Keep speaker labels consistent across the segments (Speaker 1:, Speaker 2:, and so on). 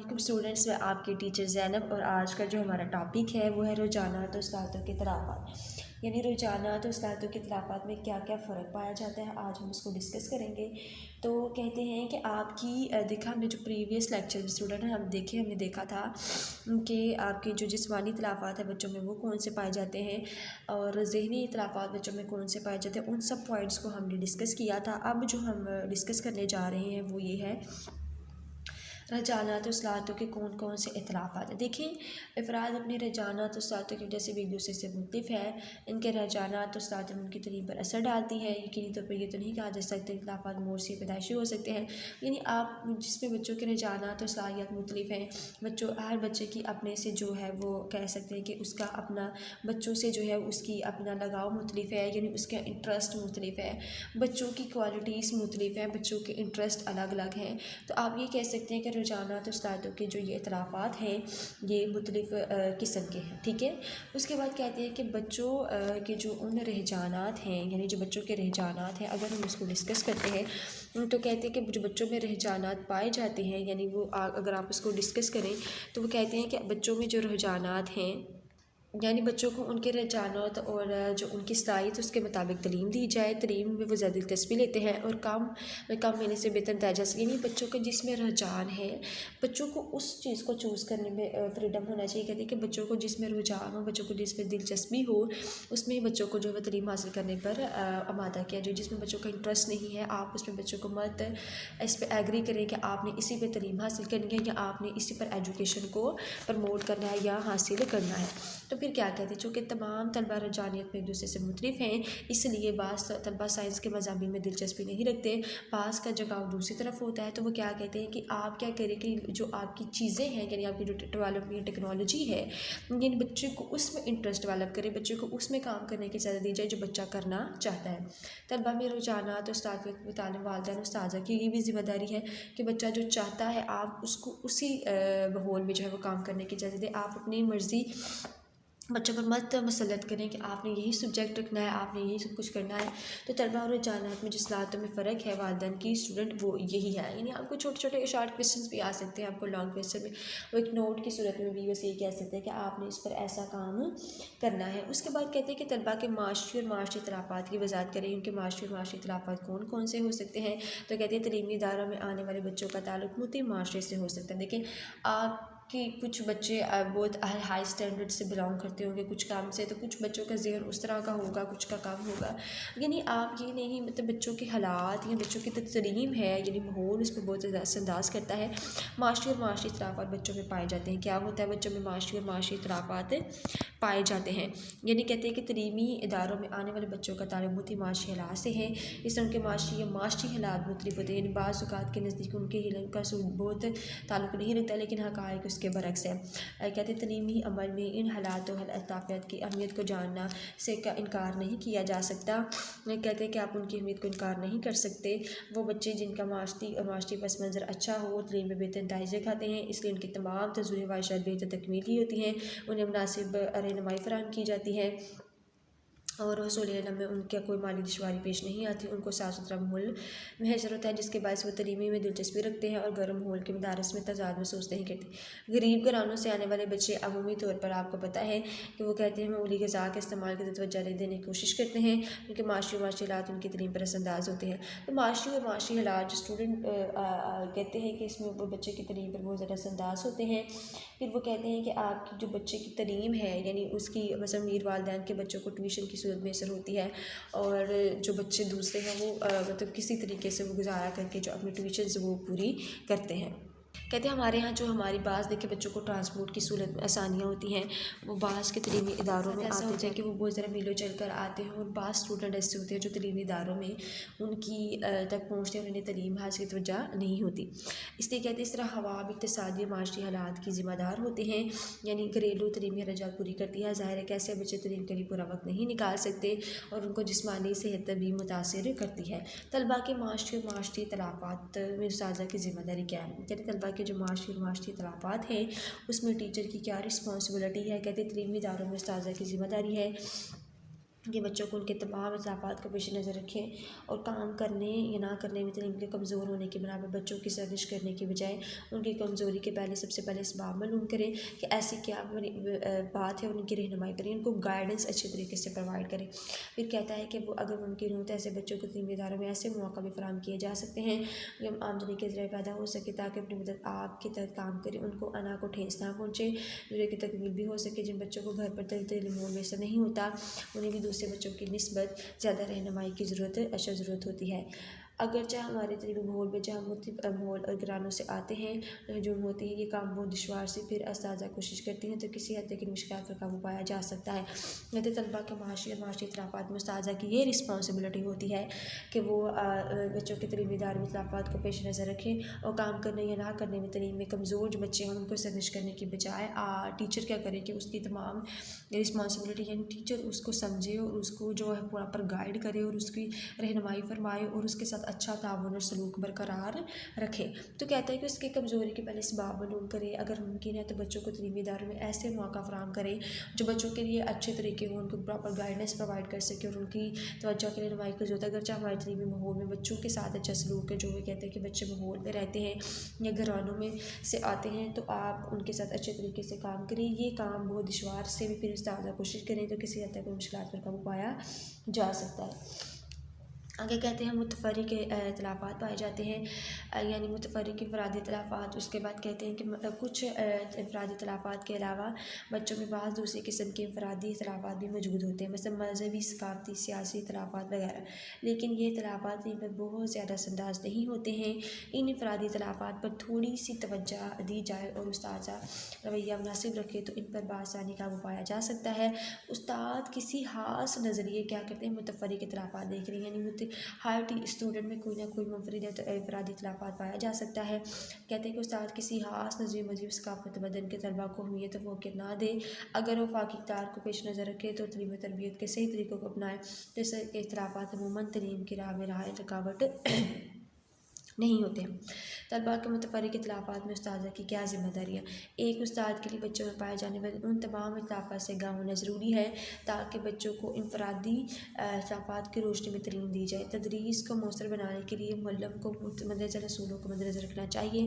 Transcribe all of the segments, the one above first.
Speaker 1: علیکم اسٹوڈنٹس، میں آپ کی ٹیچر زینب، اور آج کا جو ہمارا ٹاپک ہے وہ ہے رجحانات و اصطلاحات کے اختلافات، یعنی رجحانات و اصطلاحات کے اختلافات میں کیا کیا فرق پایا جاتا ہے۔ آج ہم اس کو ڈسکس کریں گے۔ تو کہتے ہیں کہ آپ کی دیکھا ہم نے جو پریویس لیکچر اسٹوڈنٹ ہیں ہم نے دیکھا تھا کہ آپ کے جو جسمانی اختلافات ہیں بچوں میں وہ کون سے پائے جاتے ہیں اور ذہنی اختلافات بچوں میں کون سے پائے جاتے ہیں، ان سب پوائنٹس کو ہم نے ڈسکس کیا تھا۔ اب جو ہم ڈسکس کرنے جا رہے ہیں وہ یہ ہے رجحانات و اصطلاحاتوں کے کون کون سے اختلافات ہیں۔ دیکھیں، افراد اپنے رجحانات و اصطلاحاتوں کی وجہ سے بھی ایک دوسرے سے مختلف ہے۔ ان کے رجحانات و اصطلاحات ان کی تعلیم پر اثر ڈالتی ہے۔ یقینی طور پر یہ تو نہیں کہا جا سکتا اختلافات موڑ سے پیدائشی ہو سکتے ہیں، یعنی آپ جس میں بچوں کے رجحانات و صلاحیت مختلف ہیں، ہر بچے کی اپنے سے جو ہے وہ کہہ سکتے ہیں کہ اس کا اپنا بچوں سے جو ہے اس کی اپنا لگاؤ مختلف ہے، یعنی اس کا انٹرسٹ مختلف ہے، بچوں کی کوالٹیز مختلف ہیں، بچوں کے انٹرسٹ الگ الگ ہیں۔ تو آپ یہ کہہ سکتے ہیں کہ رجحانات و اصطلاحاتوں کے جو یہ اختلافات ہیں یہ مختلف قسم کے ہیں، ٹھیک ہے۔ اس کے بعد کہتے ہیں کہ بچوں کے جو ان رجحانات ہیں، یعنی جو بچوں کے رجحانات ہیں، اگر ہم اس کو ڈسکس کرتے ہیں تو کہتے ہیں کہ جو بچوں میں رجحانات پائے جاتے ہیں، یعنی وہ اگر آپ اس کو ڈسکس کریں تو وہ کہتے ہیں کہ بچوں میں جو رجحانات ہیں، یعنی بچوں کو ان کے رجحانات اور جو ان کی صلاحیت اس کے مطابق تعلیم دی جائے، تعلیم میں وہ زیادہ دلچسپی لیتے ہیں اور کم مہینے سے بہتر نتائج، یعنی بچوں کا جس میں رجحان ہے بچوں کو اس چیز کو چوز کرنے میں فریڈم ہونا چاہیے۔ کہتے ہیں کہ بچوں کو جس میں رجحان ہو، بچوں کو جس میں دلچسپی ہو، اس میں بچوں کو جو ہے تعلیم حاصل کرنے پر آمادہ کیا جائے۔ جس میں بچوں کا انٹرسٹ نہیں ہے آپ اس میں بچوں کو مت اس پہ ایگری کریں کہ آپ نے اسی پہ تعلیم حاصل کرنی ہے یا آپ نے اسی پر ایجوکیشن کو پروموٹ کرنا ہے یا حاصل کرنا ہے۔ تو پھر کیا کہتے ہیں، چونکہ تمام طلبہ رجحانیت میں ایک دوسرے سے مختلف ہیں، اس لیے بعض طلبہ سائنس کے مضامین میں دلچسپی نہیں رکھتے، بعض کا جگاؤ دوسری طرف ہوتا ہے۔ تو وہ کیا کہتے ہیں کہ آپ کیا کریں کہ جو آپ کی چیزیں ہیں، یعنی آپ کی جو ڈیولپمنٹ ٹیکنالوجی ہے، یعنی بچے کو اس میں انٹرسٹ ڈیولپ کرے، بچے کو اس میں کام کرنے کی اجازت دی جائے جو بچہ کرنا چاہتا ہے۔ طلبہ میں رجحانات اور اصطلاحات کے متعلق والدین اور اساتذہ کی یہ بھی ذمہ داری ہے کہ بچہ جو چاہتا ہے آپ اس کو اسی ماحول میں جو ہے وہ کام کرنے کی اجازت دیں۔ آپ اپنی مرضی بچوں پر مت مسلط کریں کہ آپ نے یہی سبجیکٹ رکھنا ہے، آپ نے یہی سب کچھ کرنا ہے۔ تو طلبہ اور رجحانات میں جس صلاحیتوں میں فرق ہے والدین کی اسٹوڈنٹ وہ یہی ہے، یعنی آپ کو چھوٹے چھوٹے شارٹ کویسچنس بھی آ سکتے ہیں، آپ کو لانگ کویسچن میں وہ ایک نوٹ کی صورت میں بھی بس یہ کہہ سکتے ہیں کہ آپ نے اس پر ایسا کام کرنا ہے۔ اس کے بعد کہتے ہیں کہ طلبہ کے معاشی اور معاشی اختلافات کی وضاحت کریں، ان کے معاشی اور معاشی اختلافات کون کون سے ہو سکتے ہیں۔ تو کہتے ہیں تعلیمی اداروں میں آنے والے بچوں کا تعلق مختلف معاشرے سے ہو سکتا ہے۔ دیکھیں، آپ کہ کچھ بچے بہت ہائی اسٹینڈرڈ سے بلانگ کرتے ہوں گے کچھ کام سے، تو کچھ بچوں کا ذہن اس طرح کا ہوگا، کچھ کا کام ہوگا، یعنی آپ یہ نہیں مطلب بچوں کے حالات یا بچوں کی تعلیم ہے، یعنی ماحول اس پہ بہت زیادہ اثر انداز کرتا ہے۔ معاشی اور معاشی اختلافات بچوں میں پائے جاتے ہیں۔ کیا ہوتا ہے بچوں میں معاشی اور معاشی اختلافات پائے جاتے ہیں، یعنی کہتے ہیں کہ تعلیمی اداروں میں آنے والے بچوں کا تعلق بہت ہی معاشی حالات سے ہے، اس طرح ان کے معاشی یا معاشی حالات مختلف ہوتے ہیں، یعنی بعض اوقات کے نزدیک ان کے علم کا بہت تعلق نہیں رکھتا لیکن حقائق اس کے برعکس ہے۔ کہتے ہیں تعلیمی عمل میں ان حالات و اختلافات کی اہمیت کو جاننا سے کا انکار نہیں کیا جا سکتا۔ کہتے ہیں کہ آپ ان کی اہمیت کو انکار نہیں کر سکتے۔ وہ بچے جن کا معاشی پس منظر اچھا ہو تعلیم میں بہتر نتائج دکھاتے ہیں، اس لیے ان کی تمام تجربی خواہشات بہتر تکمیل ہی ہوتی ہیں، انہیں مناسب رہنمائی فراہم کی جاتی ہے اور حصول علم میں ان کا کوئی مالی دشواری پیش نہیں آتی، ان کو صاف ستھرا ماحول میسر ہوتا ہے جس کے باعث وہ تعلیمی میں دلچسپی رکھتے ہیں اور گرم ماحول کے مدارس میں تضاد محسوس نہیں کرتے۔ غریب گھرانوں سے آنے والے بچے عمومی طور پر آپ کو پتہ ہے کہ وہ کہتے ہیں معمولی غذا کے استعمال کی توجہ دینے کی کوشش کرتے ہیں، کیونکہ معاشی حالات ان کی تعلیم پر اثر انداز ہوتے ہیں۔ تو معاشی اور معاشی حالات جو اسٹوڈنٹ کہتے ہیں کہ اس میں وہ بچے کی تعلیم پر بہت زیادہ اثر انداز ہوتے ہیں۔ پھر وہ کہتے ہیں کہ آپ کی جو بچے کی تعلیم ہے، یعنی اس کی مثلا امیر والدین کے بچوں کو ٹیوشن کی صورت میں اثر ہوتی ہے، اور جو بچے دوسرے ہیں وہ مطلب کسی طریقے سے وہ گزارا کر کے جو اپنی ٹیوشنز وہ پوری کرتے ہیں۔ کہتے ہیں ہمارے ہاں جو ہماری بعض دیکھے بچوں کو ٹرانسپورٹ کی صورت میں آسانیاں ہوتی ہیں، وہ بعض کے تعلیمی اداروں میں آتے ہیں کہ وہ بہت ذرا میلوں چل کر آتے ہیں، اور بعض اسٹوڈنٹ ایسے ہوتے ہیں جو تعلیمی اداروں میں ان کی تک پہنچتے ہیں، انہیں تعلیم حاصل کی توجہ نہیں ہوتی۔ اس لیے کہتے ہیں اس طرح عوام اقتصادی معاشی حالات کی ذمہ دار ہوتے ہیں، یعنی گھریلو تعلیمی اخراجات پوری کرتی ہے۔ ظاہر ہے کہ ایسے بچے تعلیم کے لیے پورا وقت نہیں نکال سکتے اور ان کو جسمانی صحت بھی متاثر کرتی ہے۔ طلباء کے معاشی اور معاشی اختلافات میں اساتذہ کی ذمہ داری کیا ہے؟ کہتے ہیں طلباء کے جو معاشی اور معاشی اختلافات ہیں اس میں ٹیچر کی کیا رسپانسبلٹی ہے۔ کہتے ہیں تعلیمی اداروں میں اساتذہ کی ذمہ داری ہے کہ بچوں کو ان کے تمام اختلافات کو پیش نظر رکھیں اور کام کرنے یا نہ کرنے میں تعلیم کے کمزور ہونے کی بنا پر بچوں کی سرزنش کرنے کی بجائے ان کی کمزوری کے پہلے سب سے پہلے اسباب معلوم کریں کہ ایسی کیا بات ہے اور ان کی رہنمائی کریں، ان کو گائیڈنس اچھے طریقے سے پرووائڈ کریں۔ پھر کہتا ہے کہ وہ اگر ممکن ہو تو ایسے بچوں کو تعلیمی اداروں میں ایسے مواقع بھی فراہم کیے جا سکتے ہیں جو آمدنی کے ذریعے پیدا ہو سکے تاکہ اپنی مدد آپ کے تحت کام کریں، ان کو انا کو ٹھیس نہ پہنچے، ضرورت کی تکمیل بھی ہو سکے۔ جن بچوں کو گھر پر تعلیم میسر نہیں ہوتا انہیں بھی دوسرے بچوں کی نسبت زیادہ رہنمائی کی ضرورت ہوتی ہے۔ اگرچہ ہمارے تعلیمی ماحول میں جہاں مختلف ماحول اور گرانوں سے آتے ہیں جو ہوتی ہیں، یہ کام بہت دشوار سے پھر اساتذہ کوشش کرتی ہیں تو کسی حد تک ان مشکلات پر قابو پایا جا سکتا ہے۔ یعنی طلباء کے معاشی اور معاشی اختلافات میں اساتذہ کی یہ رسپانسبلٹی ہوتی ہے کہ وہ بچوں کے تعلیمی ادارے میں اختلافات کو پیش نظر رکھیں اور کام کرنے یا نہ کرنے میں تعلیم میں کمزور جو بچے ہیں ان کو سرزنش کرنے کی بجائے ٹیچر کیا کرے کہ اس کی تمام رسپانسبلٹی یعنی ٹیچر اس کو سمجھے اور اس کو جو ہے پراپر گائیڈ کرے اور اس کی رہنمائی فرمائے اور اس کے ساتھ اچھا تعاون اور سلوک برقرار رکھے۔ تو کہتا ہے کہ اس کی کمزوری کے پہلے اسباب معلوم کرے، اگر ممکن ہے تو بچوں کو تعلیمی اداروں میں ایسے مواقع فراہم کرے جو بچوں کے لیے اچھے طریقے ہوں، ان کو پراپر گائیڈنس پرووائڈ کر سکے اور ان کی توجہ کے رہنمائی کی ضرورت ہے۔ اگرچہ ہمارے تعلیمی ماحول میں بچوں کے ساتھ اچھا سلوک ہے، جو وہ کہتے ہیں کہ بچے ماحول میں رہتے ہیں یا گھرانوں میں سے آتے ہیں تو آپ ان کے ساتھ اچھے طریقے سے کام کریں۔ یہ کام بہت دشوار سے بھی پھر استاد کوشش کریں تو کسی حد تک مشکلات پر قابو پایا جا سکتا ہے۔ آگے کہتے ہیں متفرق اختلافات پائے جاتے ہیں، یعنی متفرق انفرادی اختلافات۔ اس کے بعد کہتے ہیں کہ کچھ انفرادی اختلافات کے علاوہ بچوں میں بعض دوسری قسم کے انفرادی اختلافات بھی موجود ہوتے ہیں، مثلا مذہبی، ثقافتی، سیاسی اختلافات وغیرہ، لیکن یہ اختلافات ان پر بہت زیادہ اثر انداز نہیں ہوتے ہیں۔ ان انفرادی اختلافات پر تھوڑی سی توجہ دی جائے اور استاذہ رویہ مناسب رکھے تو ان پر بآسانی قابو پایا جا سکتا ہے۔ استاد کسی خاص نظریے کیا کرتے ہیں متفرق اختلافات دیکھ رہے ہیں، یعنی ہر اسٹوڈنٹ میں کوئی نہ کوئی منفرد انفرادی اختلافات پایا جا سکتا ہے۔ کہتے ہیں کہ استاد کسی خاص نظریے، مذہب، ثقافت، مدن کے طلباء کو اہمیت و فوقیت نہ دے، اگر وہ وفاقی اقدار کو پیش نظر رکھے تو تعلیم و تربیت کے صحیح طریقوں کو اپنائے۔ جیسے کہ اختلافات عموماً تعلیم کی راہ میں رکاوٹ نہیں ہوتے ہیں۔ طلباء کے متفرق اختلافات میں استاذہ کی کیا ذمہ داریاں؟ ایک استاد کے لیے بچوں میں پائے جانے والے ان تمام اختلافات سے آگاہ ہونا ضروری ہے تاکہ بچوں کو انفرادی اختلافات کی روشنی میں تعلیم دی جائے۔ تدریس کو مؤثر بنانے کے لیے معلم کو مندرجہ اصولوں کو مد نظر رکھنا چاہیے۔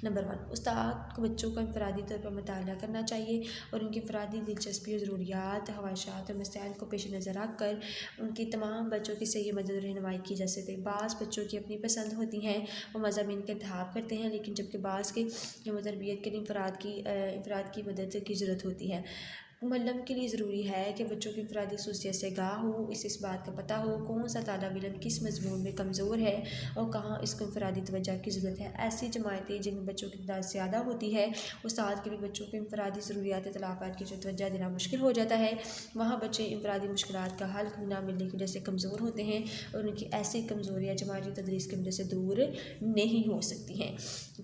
Speaker 1: نمبر 1، استاد کو بچوں کا انفرادی طور پر مطالعہ کرنا چاہیے اور ان کی انفرادی دلچسپی اور ضروریات، خواہشات اور مسائل کو پیش نظر رکھ کر ان کی تمام بچوں کی صحیح مدد اور رہنمائی کی جا سکتی ہے۔ بعض بچوں کی اپنی پسند ہوتی ہیں، وہ مضامین کا انتخاب کرتے ہیں، لیکن جبکہ بعض کے تربیت کے لیے انفراد کی مدد کی ضرورت ہوتی ہے۔ معلم کے لیے ضروری ہے کہ بچوں کی انفرادی خصوصیت سے آگاہ ہو، اس بات کا پتہ ہو کون سا طالب علم کس مضمون میں کمزور ہے اور کہاں اس کو انفرادی توجہ کی ضرورت ہے۔ ایسی جماعتیں جن میں بچوں کی تعداد زیادہ ہوتی ہے، استاد کے لیے بچوں کے انفرادی ضروریات اختلافات کی جو توجہ دینا مشکل ہو جاتا ہے، وہاں بچے انفرادی مشکلات کا حل نہ ملنے کی وجہ سے کمزور ہوتے ہیں اور ان کی ایسی کمزوریاں جماعتی تدریس کی وجہ سے دور نہیں ہو سکتی ہیں۔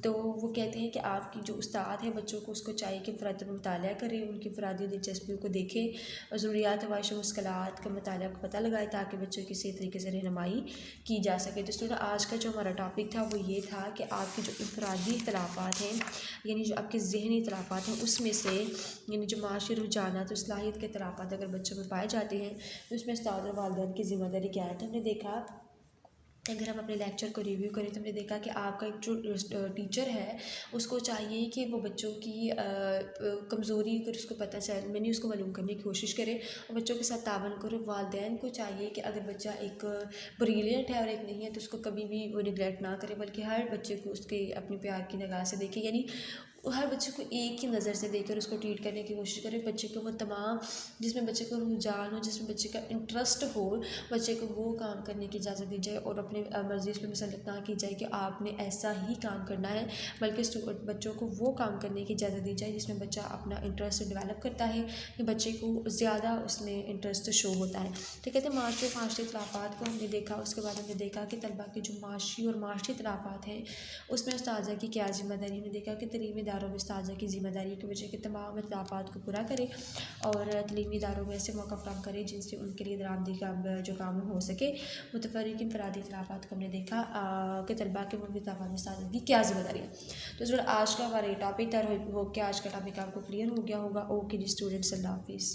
Speaker 1: تو وہ کہتے ہیں کہ آپ کی جو استاد ہے بچوں کو اس کو چاہیے کہ انفرادی مطالعہ کرے، ان کی انفرادی دلچسپیوں کو دیکھے اور ضروریات، خواہش و مشکلات کا مطالعہ کو پتہ لگائے تاکہ بچوں کی صحیح طریقے سے رہنمائی کی جا سکے۔ تو اسٹوڈنٹ آج کا جو ہمارا ٹاپک تھا وہ یہ تھا کہ آپ کے جو انفرادی اختلافات ہیں، یعنی جو آپ کے ذہنی اختلافات ہیں، اس میں سے یعنی جو معاشی رجحانات اور صلاحیت کے اختلافات اگر بچوں میں پائے جاتے ہیں تو اس میں استاد اور والدین کی ذمہ داری کیا ہے۔ تو ہم نے دیکھا اگر ہم اپنے لیکچر کو ریویو کریں تو ہم نے دیکھا کہ آپ کا ایک جو ٹیچر ہے اس کو چاہیے کہ وہ بچوں کی کمزوری اگر اس کو پتہ چل میں نے اس کو معلوم کرنے کی کوشش کرے اور بچوں کے ساتھ تعاون کرے۔ والدین کو چاہیے کہ اگر بچہ ایک بریلینٹ ہے اور ایک نہیں ہے تو اس کو کبھی بھی وہ نگلیکٹ نہ کرے، بلکہ ہر بچے کو اس کے اپنے پیار کی نگاہ سے دیکھے، یعنی ہر بچے کو ایک ہی نظر سے دیکھ کر اس کو ٹریٹ کرنے کی کوشش کرے۔ بچے کو وہ تمام جس میں بچے کو رجحان ہو، جس میں بچے کا انٹرسٹ ہو، بچے کو وہ کام کرنے کی اجازت دی جائے اور اپنے مرضی اس میں مسلط نہ کی جائے کہ آپ نے ایسا ہی کام کرنا ہے، بلکہ بچوں کو وہ کام کرنے کی اجازت دی جائے جس میں بچہ اپنا انٹرسٹ ڈیولپ کرتا ہے کہ بچے کو زیادہ اس میں انٹرسٹ شو ہوتا ہے۔ تو کہتے ہیں معاشی اختلافات کو ہم نے دیکھا، اس کے بعد ہم نے دیکھا کہ طلباء کے جو معاشی اور معاشی اختلافات ہیں اس میں استاذہ کی کیا ذمہ داری۔ ہم نے دیکھا کہ تعلیمی اداروں میں استاذہ کی ذمہ داری کہ بچے کے تمام اختلافات کو پورا کرے اور تعلیمی اداروں میں ایسے موقع فراہم کرے جن سے ان کے لیے درآمدی کا جو کام ہو سکے۔ متفرق انفرادی اختلافات کو ہم نے دیکھا کہ طلباء کے مختلف اختلافات میں استاذہ کی کیا ذمہ داری ہے۔ تو جو آج کا ہمارا یہ ٹاپک تھا وہ کہ آج کا ٹاپک آپ کو کلیئر ہو گیا ہوگا۔ اوکے جی اسٹوڈنٹس، اللہ حافظ۔